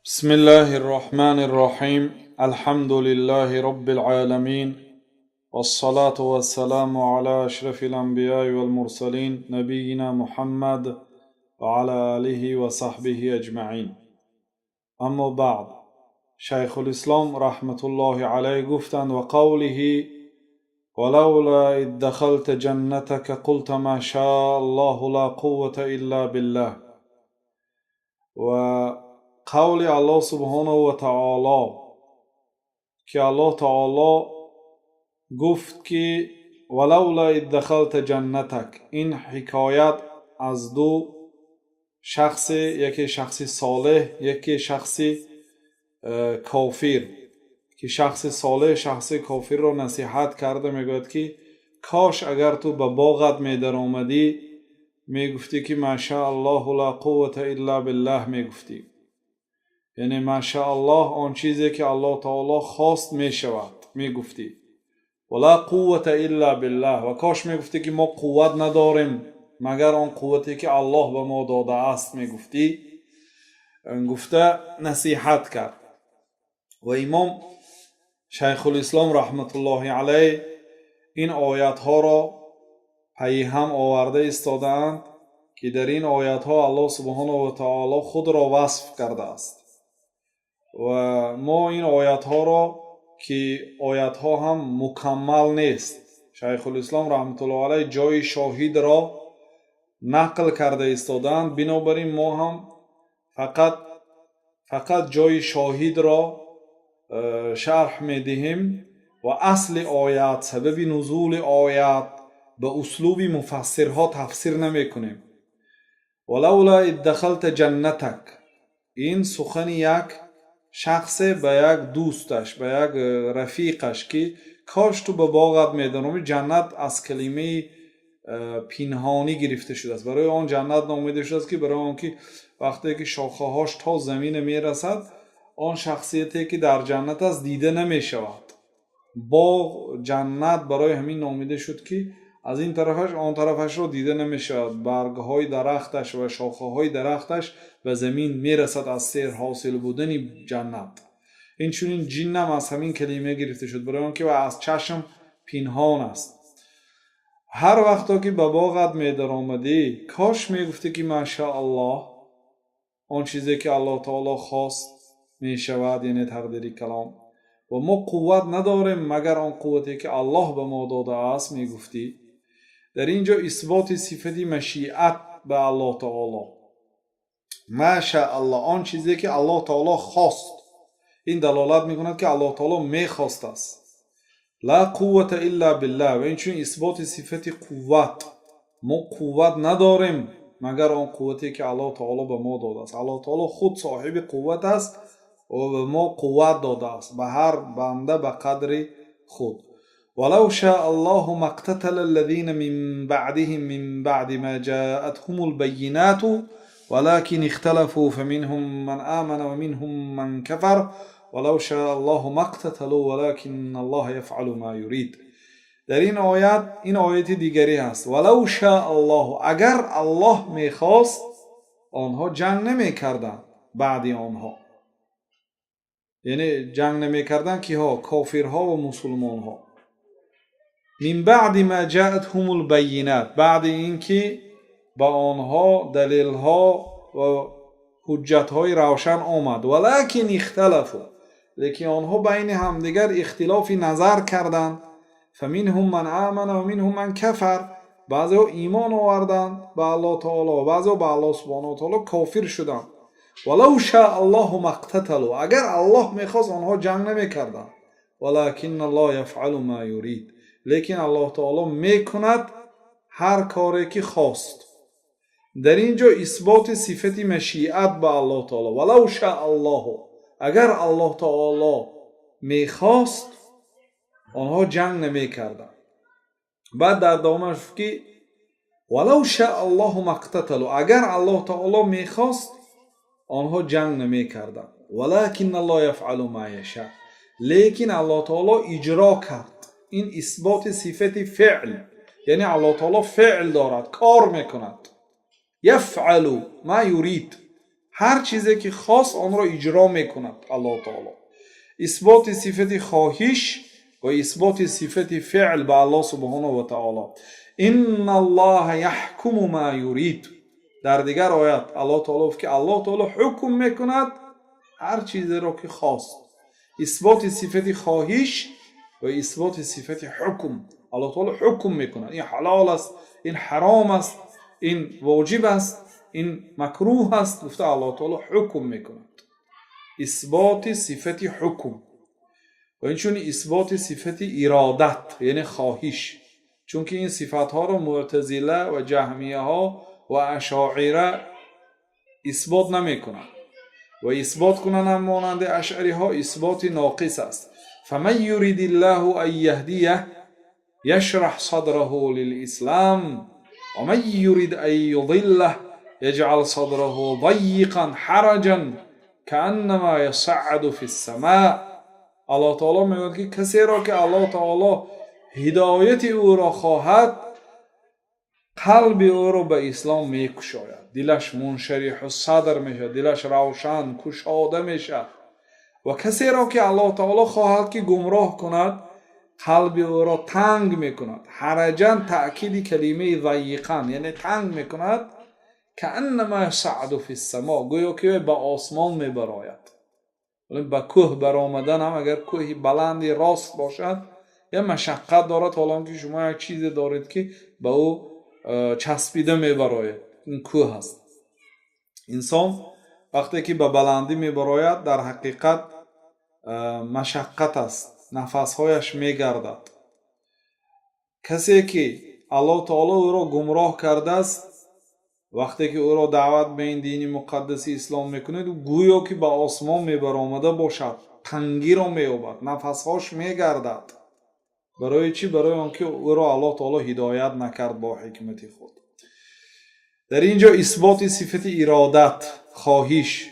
بسم الله الرحمن الرحيم الحمد لله رب العالمين والصلاة والسلام على أشرف الأنبياء والمرسلين نبينا محمد وعلى آله وصحبه أجمعين. أما بعد، شيخ الإسلام رحمة الله عليه گفتند وقوله ولولا إذ دخلت جنتك قلت ما شاء الله لا قوة إلا بالله. و قول الله سبحانه و تعالی که الله تعالی گفت که ولولا اذ دخلت جنتک، این حکایت از دو شخص، یکی شخص صالح یکی شخص کافر، که شخص صالح شخص کافر را نصیحت کرده، میگوید که کاش اگر تو به باغت میدر آمدی میگفتی که ماشاءالله لا قوة الا بالله میگفتی، یعنی ماشاءالله آن چیزی که الله تعالی خواست میشود میگفتی، ولا قوة الا بالله، و کاش میگفتی که ما قوت نداریم مگر آن قوتی که الله به ما داده است میگفتی. گفته نصیحت کرد. و امام شیخ الاسلام رحمت الله علیه این آیات ها را پی هم آورده استادند که در این آیات ها الله سبحانه و تعالی خود را وصف کرده است. و ما این آیات ها را که آیات ها هم مکمل نیست، شیخ الاسلام رحمت الله علیه جای شاهد را نقل کرده استادند، بنابراین ما هم فقط جای شاهد را شرح می دهیم و اصل آیات، سبب نزول آیات به اسلوب مفسرها تفسیر نمی کنیم. ولولا اذ دخلت جنتک، این سخن یک شخص به یک دوستش، به یک رفیقش که کاش تو به باغت میدانم. جنت از کلمه پنهانی گرفته شده است. برای آن جنت نامیده شده است که برای آن که وقتی که شاخه هاش تا زمین میرسد آن شخصیتی که در جنت است دیده نمی شود. باغ جنت برای همین نامیده شد که از این طرفش آن طرفش رو دیده نمی شود. برگ های درختش و شاخه های درختش به زمین می رسد از سیر حاصل بودن جنت. این چونین جنم از همین کلمه گرفته شد، برای آن که از چشم پنهان است. هر وقتا که به باغت می در آمدی کاش می گفتی که ماشاءالله آن چیزی که الله تعالی خواست می شود، یعنی تقدیر کلام، و ما قوت نداریم مگر آن قوتی که الله به ما داده است میگفتی. در اینجا اثبات صفت مشیت به الله تعالی، ماشاءالله آن چیزی که الله تعالی خواست، این دلالت میکند که الله تعالی میخواست است. لا قوت الا بالله، و این چون اثبات صفت قوت، ما قوت نداریم مگر آن قوتی که الله تعالی به ما داده است. الله تعالی خود صاحب قوت است و به ما قوت داده است، به هر بنده به قدر خود. ولو شاء الله ما اقتتل الذين من بعدهم من بعد ما جاءتهم البينات ولكن اختلفوا فمنهم من آمن ومنهم من كفر ولو شاء الله ما اقتتلوا ولكن الله يفعل ما يريد. در این آیت، این آیت دیگری هست، ولو شاء الله، اگر الله میخواست آنها جنگ نمیکردند. بعد آنها یعنی جنگ نمیکردند که ها کافرها و مسلمان ها. من بعد ما جاءتهم البینات، بعد اینکه با آنها دلیل ها و حجت های روشن آمد. ولکن اختلفوا، لیکن آنها بین همدیگر اختلاف نظر کردند. فمنهم من آمن و منهم من کفر، بعضی ها ایمان آوردند به الله تعالی و بعضی ها به الله سبحانه و تعالی کافر شدند. ولو شاء الله ما اقتتلوا، اگر الله میخواست آنها جنگ نمیکردند. ولكن الله يفعل ما يريد، لیکن الله تعالی میکند هر کاری که خواست. در اینجا اثبات صفت مشیت به الله تعالی. ولو شاء الله، اگر الله تعالی میخواست آنها جنگ نمیکردند. بعد در ادامهش که ولو شاء الله ما اقتتلوا، اگر الله تعالی میخواست آنها جنگ نمیکردند. ولكن الله يفعل ما يشاء، لیکن الله تعالی اجرا کرد. این اثبات صفت فعل، یعنی الله تعالی فعل دارد، کار میکند. یفعل ما یرید، هر چیزی که خواست آن را اجرا میکند الله تعالی. اثبات صفت خواهش و اثبات صفت فعل به الله سبحانه و تعالی. ان الله یحکم ما یرید. در دیگر آیت الله تعالی گفت که الله تعالی حکم میکند هر چیزی را که خواست. اثبات صفت خواهش و اثبات صفت حکم. الله تعالی حکم میکند این حلال است، این حرام است، این واجب است، این مکروه است. گفته الله تعالی حکم میکند. اثبات صفت حکم و اینچون اثبات صفت ارادت یعنی خواهش. چون که این صفت ها را معتزله و جهمیه ها و اشاعره اثبات نمی کنند و اثبات کنند هم مانند اشعری ها اثبات ناقص است. فمن یرید الله ان یهدیه یشرح صدره للاسلام و من یرید ان یضله یجعل صدره ضیقا حرجا کانما یصعد فی السماء. الله تعالی میگوید که کسی را که الله تعالی هدایت او را خواهد قلب او را به اسلام میکشاید، دلش منشرح الصدر میشه، دلش روشن کشاده میشه. و کسی را که الله تعالی خواهد که گمراه کند قلب او را تنگ میکند. حرجن تأکید کلمه ضیقا یعنی تنگ میکند. کانما یصعد فی السماء گویا که به آسمان میبراید. ولی به کوه برآمدن هم اگر کوه بلندی راست باشد یا مشقت دارد، حالا که شما یک چیزی دارید که به او چسبیده میبراید، این کوه هست. انسان وقتی که به بلندی میبراید در حقیقت مشقت است، نفسهایش میگردد. کسی که الله تعالی او را گمراه کرده است وقتی که او را دعوت به این دین مقدس اسلام میکنه گویا که به آسمان میبرآمده باشد، تنگی را مییابد، نفسهاش میگردد. برای چی؟ برای آنکه او را الله تعالی هدایت نکرد با حکمت خود. در اینجا اثبات صفت ارادت خواهش.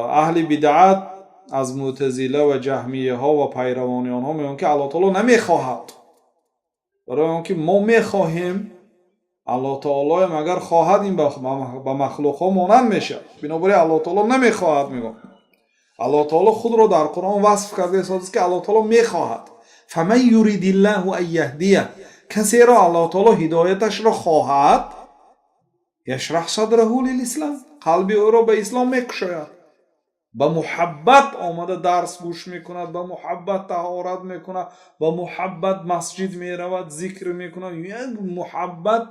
اهل بدعت از معتزله و جهمیه ها و پیروان آنها میگن که الله تعالی نمیخواهد. برای آنکه ما میخواهیم الله تعالی مگر خواهد این به مخلوق ها مانند میشه، بنابراین الله تعالی نمیخواهد. میگن الله تعالی خود را در قرآن وصف کرده است که الله تعالی میخواهد. فمن یرید الله ان یهدیه کسی را الله تعالی هدایتش را خواهد یشرح صدره للاسلام قلب او را به اسلام میکشاید. با محبت آمده درس گوش میکند، با محبت طهارت میکند، با محبت مسجد میرود، ذکر میکند، یک محبت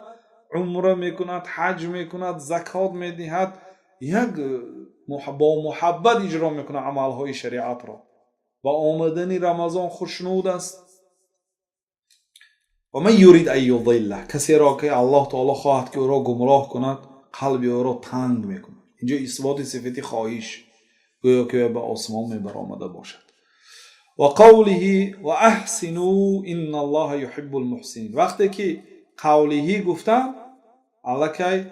عمره میکند، حج میکند، زکات میدهد، یک با محبت اجرا میکند عملهای شریعت را. با آمدن رمضان خوشنود است. و من یرید ان یضله کسی را که الله تعالی خواهد که او را گمراه کند قلب او را تنگ میکند. اینجا اثبات صفت خواهش گویا که به آسمان میبرآمده باشد. و قوله و احسنوا ان الله یحب المحسنین. وقتی که قوله گفتم الکی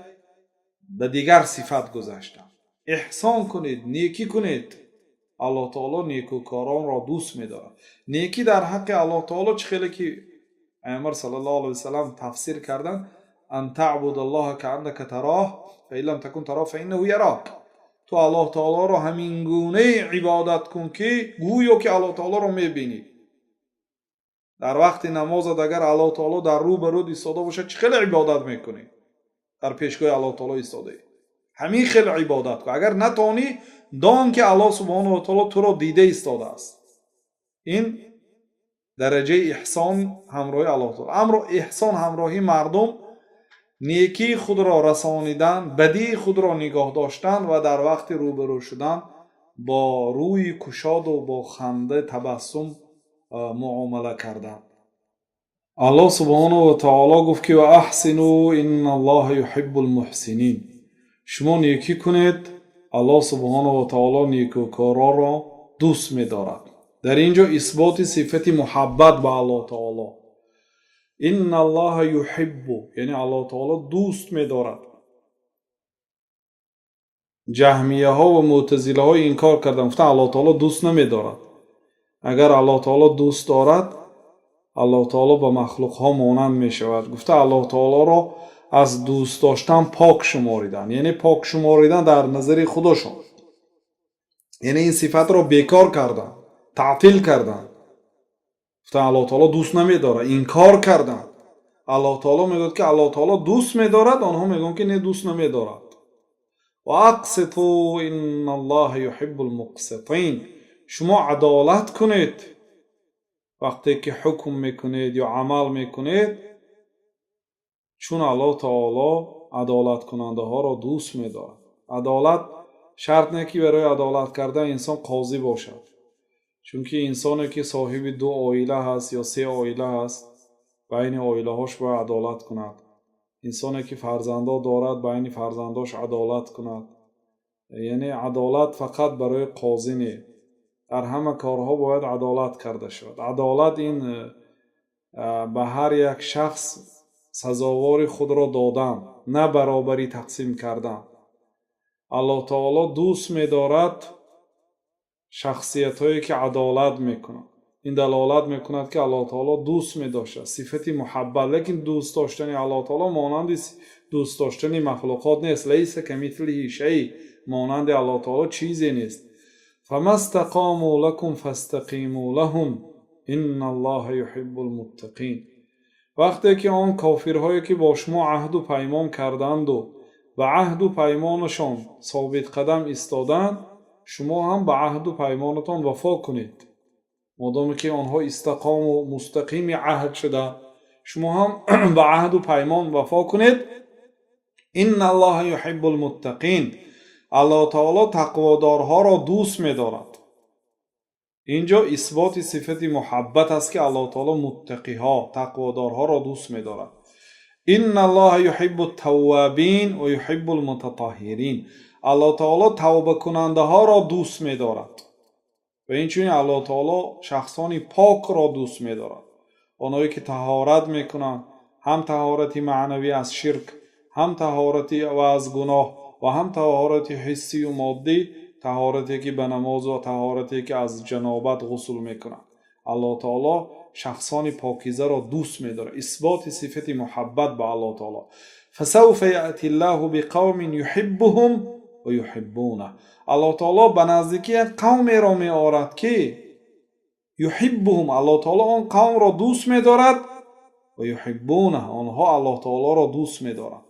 به دیگر صفت گذاشتم. احسان کنید، نیکی کنید. الله تعالی نیکوکاران را دوست می‌دارد. نیکی در حق الله تعالی چه خیلی که پیامبر صلی الله علیه و سلم تفسیر کردن ان تعبد الله کانک تراه فان لم تکن تراه فانه یراک. تو الله تعالی را همین گونه عبادت کن که گویا که الله تعالی را می‌بینی. در وقت نماز اگر الله تعالی در رو به رو ایستاده باشه چه خیلی عبادت میکنی؟ در پیشگاه الله تعالی ایستاده. همین خیلی عبادت کن. اگر نتونی دان که الله سبحانه و تعالی تو را دیده ایستاده است. این درجه احسان همراهی الله تعالی. امر احسان همراهی مردم، نیکی خود را رسانیدن، بدی خود را نگاه داشتن و در وقت روبرو شدن با روی گشاد و با خنده تبسم معامله کردن. الله سبحانه و تعالی گفت که و احسنوا ان الله یحب المحسنین. شما نیکی کنید، الله سبحانه و تعالی نیکوکاران را دوست می‌دارد. در اینجا اثبات صفت محبت به الله تعالی. ان الله یحب یعنی الله تعالی دوست می‌دارد. جهمیه ها و معتزله ها انکار کردند، گفتند الله تعالی دوست نمی‌دارد. اگر الله تعالی دوست دارد الله تعالی به مخلوق ها مانند می شود. گفته الله تعالی را از دوست داشتن پاک شماریدن، یعنی پاک شماریدن در نظر خودشون، یعنی این صفت رو بیکار کردن، تعطیل کردن، گفتن الله تعالی دوست نمیداره، انکار کردن. الله تعالی میگه که الله تعالی دوست میدارد، آنها میگن که نه دوست نمیدارد. و اقسطوا ان الله يحب المقسطین، شما عدالت کنید وقتی که حکم میکنید یا عمل میکنید، چون الله تعالی عدالت کننده ها را دوست میدارد. عدالت شرط نه که برای عدالت کردن انسان قاضی باشد، چون که انسانی که صاحب 2 عائله هست یا 3 عائله هست، بین عائله هاش باید عدالت کند. انسانی که فرزندا دارد بین فرزنداش عدالت کند. یعنی عدالت فقط برای قاضی نه، در همه کارها باید عدالت کرده شود. عدالت این به هر یک شخص سزاوار خود را دادن، نه برابری تقسیم کردن. الله تعالی دوست می‌دارد شخصیت‌هایی که عدالت می‌کنند. این دلالت می‌کند که الله تعالی دوست می‌داشت، صفت محبت. لیکن دوست داشتن الله تعالی مانند دوست داشتن مخلوقات نیست. لیس کمثله شیء، مانند الله تعالی چیزی نیست. فما استقاموا لكم فاستقیموا لهم ان الله يحب المتقین. وقتی که آن کافرهایی که با شما عهد و پیمان کردند و به عهد و پیمانشان ثابت قدم ایستادند، شما هم به عهد و پیمانتان وفا کنید. مادامی که آنها استقام و مستقیم عهد شده، شما هم به عهد و پیمان وفا کنید. ان الله يحب المتقین، الله تعالی تقوادارها را دوست می‌دارد. اینجا اثبات صفت محبت است که الله تعالی متقی ها، تقوادارها را دوست می‌دارد. ان الله يحب التوابین و يحب المتطهرین، الله تعالی توبه کننده ها را دوست می‌دارد و اینچنین الله تعالی شخصانی پاک را دوست می‌دارد. آنهایی که طهارت می‌کنند، هم طهارت معنوی از شرک، هم طهارتی و از گناه و هم طهارت حسی و مادی، طهارتی که به نماز و طهارتی که از جنابت غسل میکنند. الله تعالی شخصان پاکیزه را دوست می‌دارد. اثبات صفت محبت به الله تعالی. فسوف یأتی الله بقوم یحبهم و یحبونه، الله تعالی به نزدیکی قومی را می‌آورد که یحبهم، الله تعالی آن قوم را دوست می‌دارد، و یحبونه، آنها الله تعالی را دوست می‌دارند.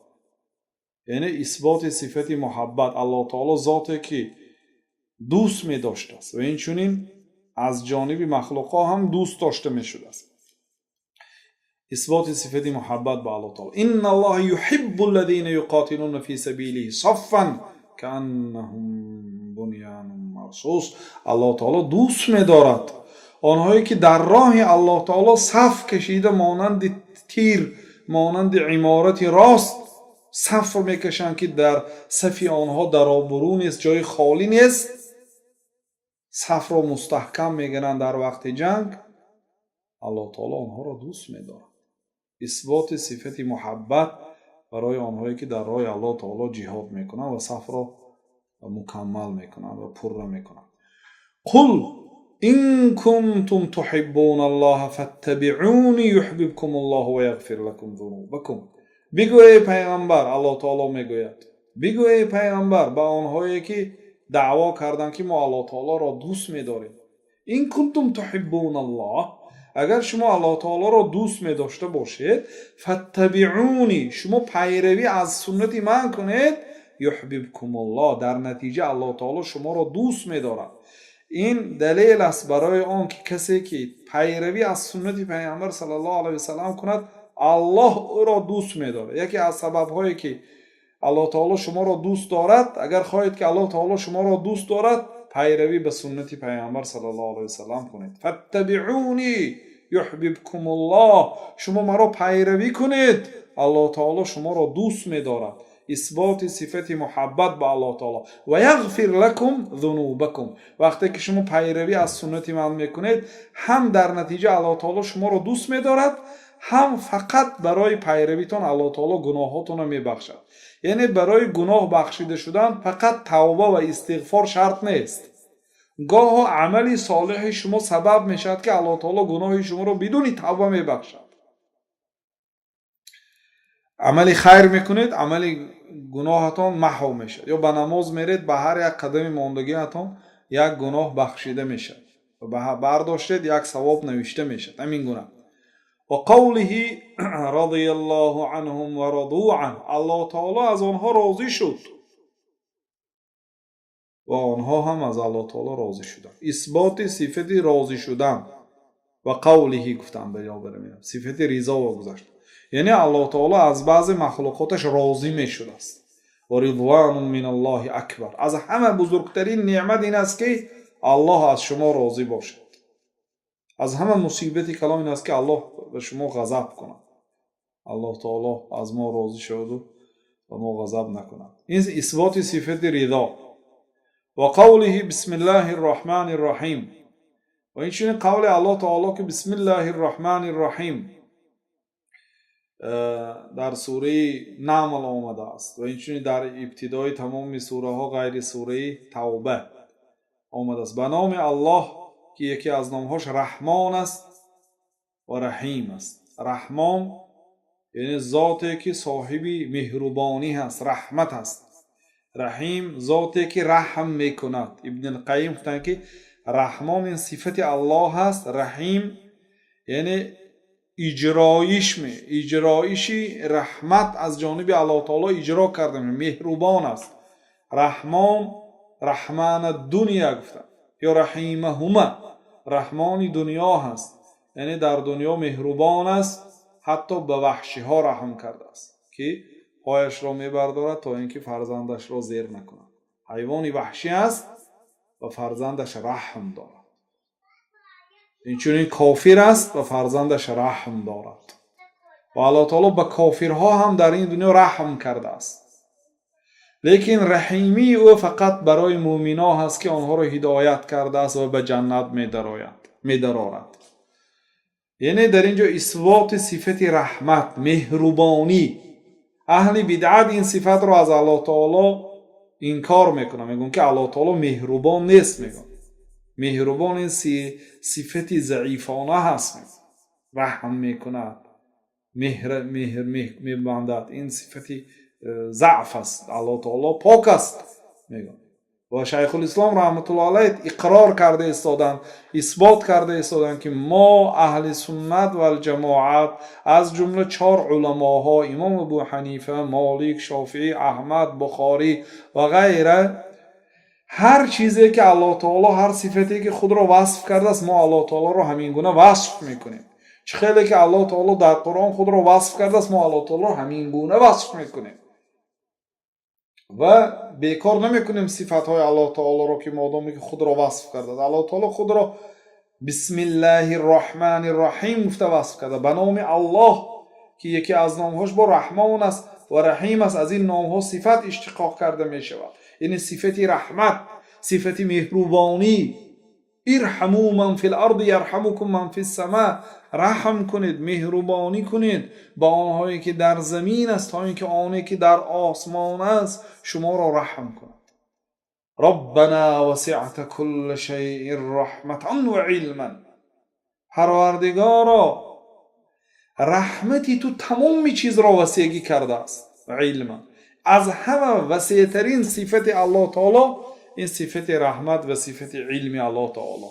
یعنی اثبات صفت محبت. الله تعالی ذاتی که دوست می داشته است و این چونین از جانب مخلوقا هم دوست داشته می شده است. اثبات صفت محبت به الله تعالی. ان الله يحب الذين يقاتلون في سبيله صفا كأنهم بنيان مرصوص، الله تعالی دوست می دارد آنهایی که در راه الله تعالی صف کشیده، مانند تیر، مانند عمارت راست صف میکشند که در صف آنها در آبرو نیست، جای خالی نیست. صف را مستحکم میگیرند در وقت جنگ. الله تعالی آنها را دوست می‌دارد. اثبات صفت محبت برای آنهایی که در راه الله تعالی جهاد میکنند و صف را مکمل میکنند و پر میکنند. قل ان کنتم تحبون الله فاتبعوني يحببكم الله ويغفر لكم ذنوبكم. بگو ای پیغمبر، الله تعالی میگوید بگو ای پیغمبر به آنهایی که دعوا کردند که ما الله تعالی را دوست می‌داریم، این کنتم تحبون الله، اگر شما الله تعالی را دوست می‌داشته باشید، فاتبعونی، شما پیروی از سنت من کنید، یحببکم الله، در نتیجه الله تعالی شما را دوست می‌دارد. این دلیل است برای آن که کسی که پیروی از سنت پیامبر صلی الله علیه و سلم کند، الله او را دوست می‌دارد. یکی از سبب‌هایی که الله تعالی شما را دوست دارد، اگر خواهید که الله تعالی شما را دوست دارد، پیروی به سنت پیامبر صلی الله علیه و سلم کنید. فاتبعونی یحببکم الله، شما مرا پیروی کنید، الله تعالی شما را دوست می‌دارد. اثبات صفت محبت به الله تعالی. و یغفر لکم ذنوبکم، وقتی که شما پیروی از سنت من میکنید، هم در نتیجه الله تعالی شما را دوست می‌دارد، هم فقط برای پیرویتون الله تعالی گناهاتون را میبخشد. یعنی برای گناه بخشیده شدن فقط توبه و استغفار شرط نیست. گاه عملی صالح شما سبب میشد که الله تعالی گناه شما را بدون توبه میبخشد. عملی خیر میکنید عملی گناهتان محو میشد، یا به نماز میرید به هر یک قدم ماندگیتان یک گناه بخشیده میشد و برداشتید یک ثواب نوشته میشد. همین گونه. و قوله رضی الله عنهم و رضوا عنه، الله تعالی از آنها راضی شد و آنها هم از الله تعالی راضی شدند. اثبات صفت راضی شدن و قوله گفتم به جا بریم، صفت رضا و گذاشت، یعنی الله تعالی از بعض مخلوقاتش راضی می شده است. و رضوان من الله اکبر، از همه بزرگترین نعمت این است که الله از شما راضی باشد. از همه مصیبتی کلام این است که الله به شما غضب کند. الله تعالی از ما راضی شد و ما غضب نکند. این اثبات صفت رضا. و قوله بسم الله الرحمن الرحیم، و این چنین قول الله تعالی که بسم الله الرحمن الرحیم در سوره نمل آمده است و این چنین در ابتدای تمام سوره ها غیر سوره توبه آمده است. به نام الله که یکی از نامهاش رحمان است و رحیم است. رحمان یعنی ذاتی که صاحب مهربانی هست، رحمت است. رحیم ذاتی که رحم میکند. ابن القیم گفتن که رحمان این صفت الله هست، رحیم یعنی اجرایشی رحمت از جانب الله تعالی اجرا کرده، مهربان است. رحمان دنیا گفتن یا رحیمهما، رحمان دنیا هست، یعنی در دنیا مهربان است، حتی به وحشی ها رحم کرده است که پایش را میبردارد تا اینکه فرزندش را زیر نکند. حیوانی وحشی است و فرزندش رحم دارد. اینچنین کافر است و فرزندش رحم دارد. و الله تعالی به کافرها هم در این دنیا رحم کرده است. لیکن رحیمی او فقط برای مؤمنان هست که آنها را هدایت کرده است و به جنت می‌درآورد. یعنی در اینجا اثبات صفت رحمت، مهربانی. اهل بدعت این صفت را از الله تعالی انکار میکنن، میگن که الله تعالی مهربان نیست. میگن مهربان این صفت ضعیفانه هست، رحم میکند، مهر میبندد، این صفت ضعف است. الله تعالی پاک است میگن. و شیخ الاسلام رحمت الله علیه اقرار کرده استادند، اثبات کرده استادند که ما اهل سنت و الجماعت از جمله 4 علماها، امام ابو حنیفه، مالک، شافعی، احمد، بخاری و غیره، هر چیزی که الله تعالی، هر صفتی که خود را وصف کرده است، ما الله تعالی را همین گونه وصف میکنیم. چه خیلی که الله تعالی در قرآن خود را وصف کرده است، ما الله تعالی را همین گونه وصف میکنیم و بیکار نمیکنیم صفاتهای الله تعالی را که مادامی که خود را وصف کرده. الله تعالی خود را بسم الله الرحمن الرحیم گفته وصف کرده، به نام الله که یکی از نامهاش با رحمان است و رحیم است. از این نامها صفت اشتقاق کرده می شود، یعنی صفت رحمت، صفت مهربانی. ارحموا من فی الارض یرحمکم من فی السماء، رحم کنید، مهربانی کنید با آنهایی که در زمین است تا اینکه آنهایی که در آسمان است شما را رحم کند. ربنا وسعت كل شیء رحمتا و علما، پروردگارا رحمتی تو تمام چیز را وسیعی کرده است و علما. از همه وسیعترین صفت الله تعالی این صفت رحمت و صفت علم الله تعالی.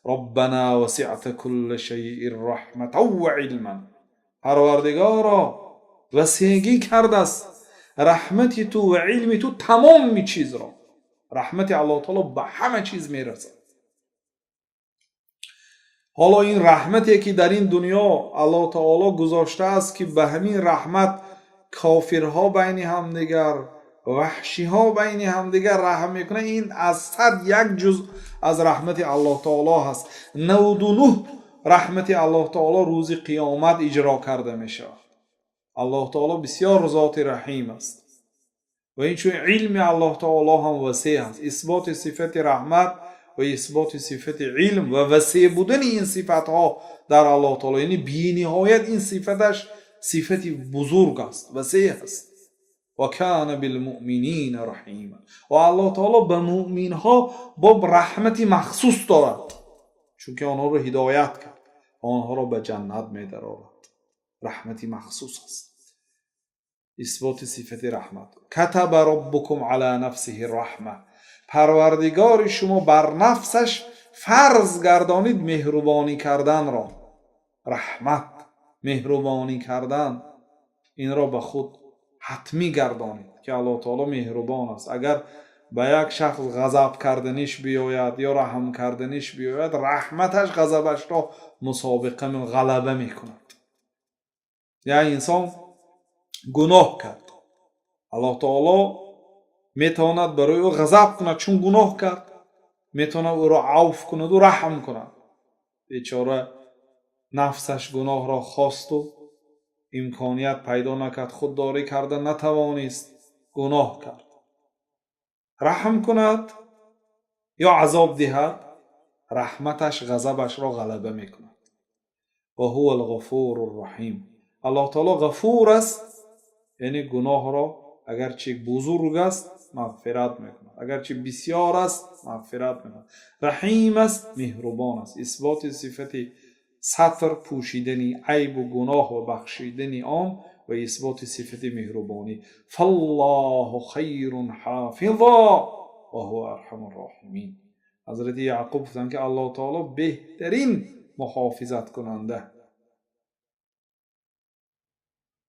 ربنا وسعت كل شیء رحمتا و علما، پروردگارا وسیعی کرده است رحمتی تو و علمی تو تمام چیز را. رحمت الله تعالی به همه چیز میرسد. حالا این رحمتی که در این دنیا الله تعالی گذاشته است که به همین رحمت کافرها بین همدیگر، وحشی ها بین همدیگر رحم میکنه، این از 101 جزء از رحمت الله تعالی هست. 99 رحمت الله تعالی روز قیامت اجرا کرده میشه. الله تعالی بسیار ذات رحیم است و این چون علم الله تعالی هم وسیع است. اثبات صفت رحمت و اثبات صفت علم و وسیع بودن این صفت ها در الله تعالی، یعنی بی نهایت این صفتش صفت بزرگ است، وسیع است. و کان بالمؤمنین رحیما، و الله تعالی به مؤمن ها با رحمتی مخصوص دارد، چون که آنها را هدایت کرد، آنها را به جنت می‌درآورد. رحمتی مخصوص است. اثبات صفت رحمت. کتب ربکم علی نفسه الرحمه، پروردگار شما بر نفسش فرض گردانید مهربانی کردن را. رحمت، مهربانی کردن، این را به خود حتمی گردانید که الله تعالی مهربان است. اگر به یک شخص غضب کردنش بیاید یا رحم کردنش بیاید، رحمتش غضبش را مسابقه من غلبه میکند. یا انسان گناه کرد، الله تعالی میتواند برای او غضب کند چون گناه کرد، میتواند او را عفو کند و رحم کند. بیچاره نفسش گناه را خواست و امکانیت پیدا نکرد، خودداری کردن نتوانست، گناه کرد. رحم کند یا عذاب دهد، رحمتش غضبش را غلبه میکند. و هو الغفور الرحیم. الله تعالی غفور است، یعنی گناه را اگرچه بزرگ است مغفرت میکند، اگرچه بسیار است مغفرت میکند. رحیم است، مهربان است. اثبات صفت ستر، پوشیدنی عیب و گناه و بخشیدنی آن، و اثبات صفت مهربانی. فالله خیر حافظا و هو ارحم الراحمین. حضرت یعقوب گفتن که الله تعالی بهترین محافظت کننده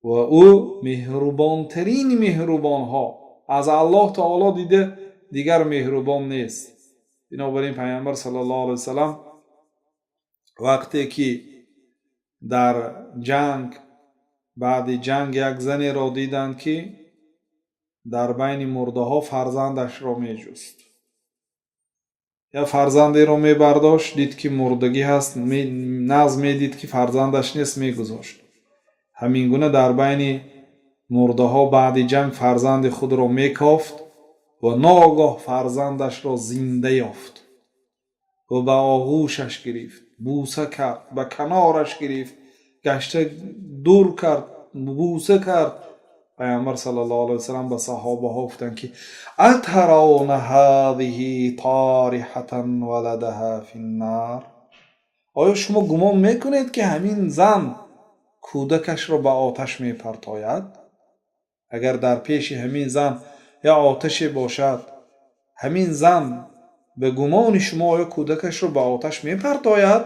و او مهربان ترین مهربان ها. از الله تعالی دیده دیگر مهربان نیست. بنابراین پیامبر صلی الله علیه وسلم وقتی که در جنگ، بعد جنگ یک زنی را دیدند که در بین مرده ها فرزندش را می جست، یا فرزندی را می برداشت، دید که مردگی هست، ناز می دید که فرزندش نیست، می گذاشت. همین گونه در بین مرده ها بعد جنگ فرزند خود را می کافت و ناگاه فرزندش را زنده یافت و به آغوشش گرفت، بوسه کرد، به کنارش گرفت، گشته دور کرد، بوسه کرد. پیامبر صلی الله علیه وسلم به صحابه ها گفتند که اترون هذه طارحة ولدها فی النار، آیا شما گمان میکنید که همین زن کودکش را به آتش میپرتاید؟ اگر در پیش همین زن یا آتش باشد، همین زن به گمان شما آیا کودکش را به آتش میپرتاید؟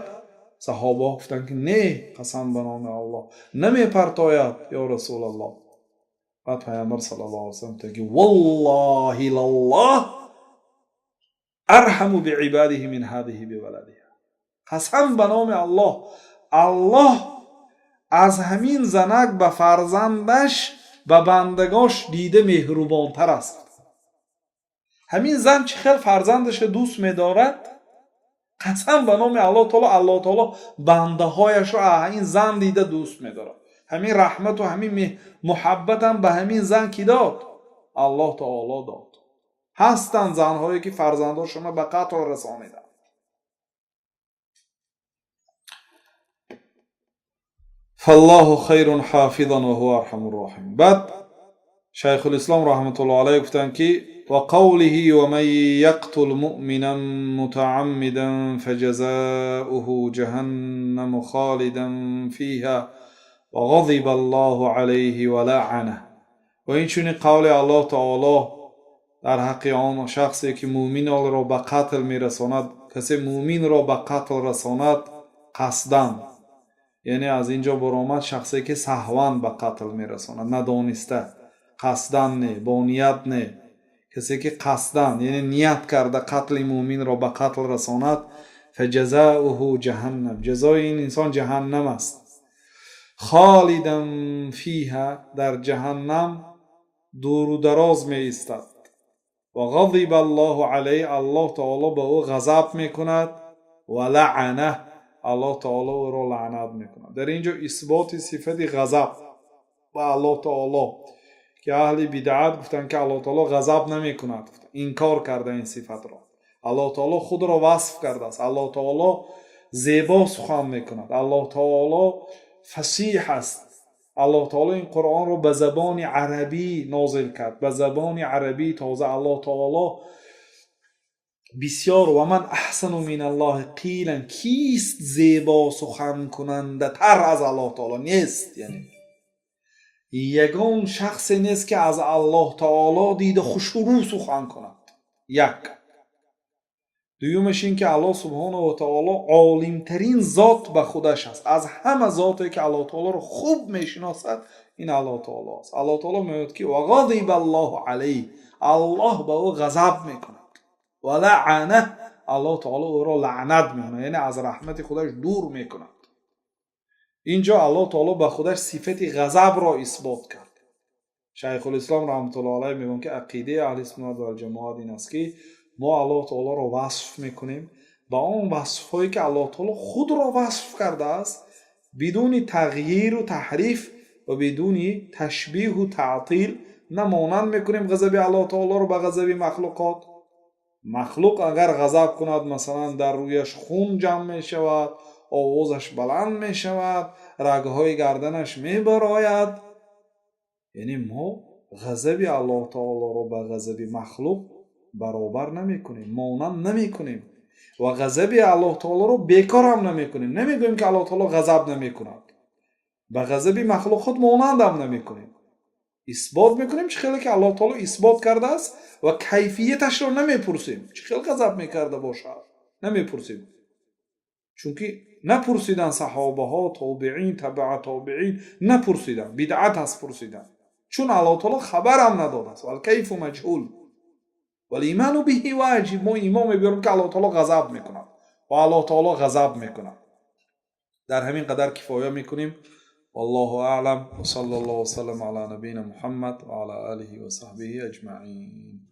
صحابه گفتند که نه، قسم به نام الله نمیپرتاید یا رسول الله. بعد پیامبر صلی الله علیه وسلم گفت که والله لله ارحم بعباده من هذه بولدها، قسم به نام الله، الله از همین زنک به فرزندش به بندگاش دیده مهربانتر است. همین زن چه خیلی فرزندش دوست می‌دارد، قسم به نام الله تعالی، الله تعالی بنده هایش را این زن دیده دوست می‌دارد. همین رحمت و همین محبت هم به همین زن کی داد؟ الله تعالی داد. هستند زنهایی که فرزنداشون را به قتل رسانیدند. فالله خیر حافظا و هو ارحم الراحمین. بعد شیخ الاسلام رحمت الله علیه گفتند که و قوله و من یقتل مؤمنا متعمدا فجزاؤه جهنم خالدا فیها و غضب الله علیه و لعنه. و این چونی قول الله تعالی در حق آن شخصی که مؤمن را به قتل میرساند، کسی مؤمن را به قتل رساند قصداً، یعنی از اینجا برآمد شخصی که سهواً به قتل میرساند، ندانسته، قصداً نه، با نیت نه. کسی که قصداً یعنی نیت کرده قتل مؤمن را به قتل رساند، فجزاؤه جهنم، جزای این انسان جهنم است. خالدا فیها، در جهنم دور و دراز می ایستد. و غضب الله علیه، الله تعالی به او غضب میکند. و لعنه، الله تعالی او را لعنت میکند. در اینجا اثبات صفت غضب به الله تعالی که اهل بدعت گفتن که الله تعالی غضب نمیکند، انکار کرده این صفت را. الله تعالی خود را وصف کرده است. الله تعالی زیبا سخن میکند، الله تعالی فصیح است. الله تعالی این قرآن رو به زبان عربی نازل کرد، به زبان عربی تازه. الله تعالی بسیار و من احسن من الله قیلا، کیست زیبا سخن کننده تر از الله تعالی؟ نیست. یگان شخصی نیست که از الله تعالی دید خوش و رو سخن کند. یک. دویمش این که الله سبحانه و تعالی عالمترین ذات به خودش است. از همه ذاتی که الله تعالی رو خوب میشناسد این الله تعالی است. الله تعالی میگوید که وغضب الله علیه، الله به او غضب میکند، و لعنه، الله تعالی او را لعنت میکند، یعنی از رحمت خودش دور میکند. اینجا الله تعالی به خودش صفت غضب را اثبات کرد. شیخ الاسلام رحمت الله علیه میگن که عقیده اهل سنت و الجماعت این است که ما الله تعالی را وصف میکنیم با اون وصفهایی که الله تعالی خود را وصف کرده است، بدون تغییر و تحریف و بدون تشبیه و تعطیل. نه مانند میکنیم غضب الله تعالی رو به غضب مخلوقات. مخلوق اگر غضب کند مثلا در رویش خون جمع می شود، آوازش بلند می شود، رگهای گردنش می براید. یعنی ما غضب الله تعالی رو به غضب مخلوق برابر نمی کنیم، مانند نمی کنیم و غضب الله تعالی رو بیکار هم نمی کنیم. نمی گوییم که الله تعالی غضب نمی کند، به غضب مخلوقات مانند هم نمی کنیم. اثبات میکنیم چه خیلی که الله تعالی اثبات کرده است و کیفیتش رو نمیپرسیم. چه خیلی غضب میکرده باشد نمیپرسیم، چون که نپرسیدن صحابه ها، تابعین، تبع تابعین نپرسیدن، بدعت هست پرسیدن، چون الله تعالی خبر هم نداده است. والکیف مجهول والایمان به واجب. ما ایمان میبریم که الله تعالی غضب میکند و الله تعالی غضب میکند. در همین قدر کفایه میکنیم. والله أعلم، وصلى الله وسلم على نبينا محمد وعلى آله وصحبه أجمعين.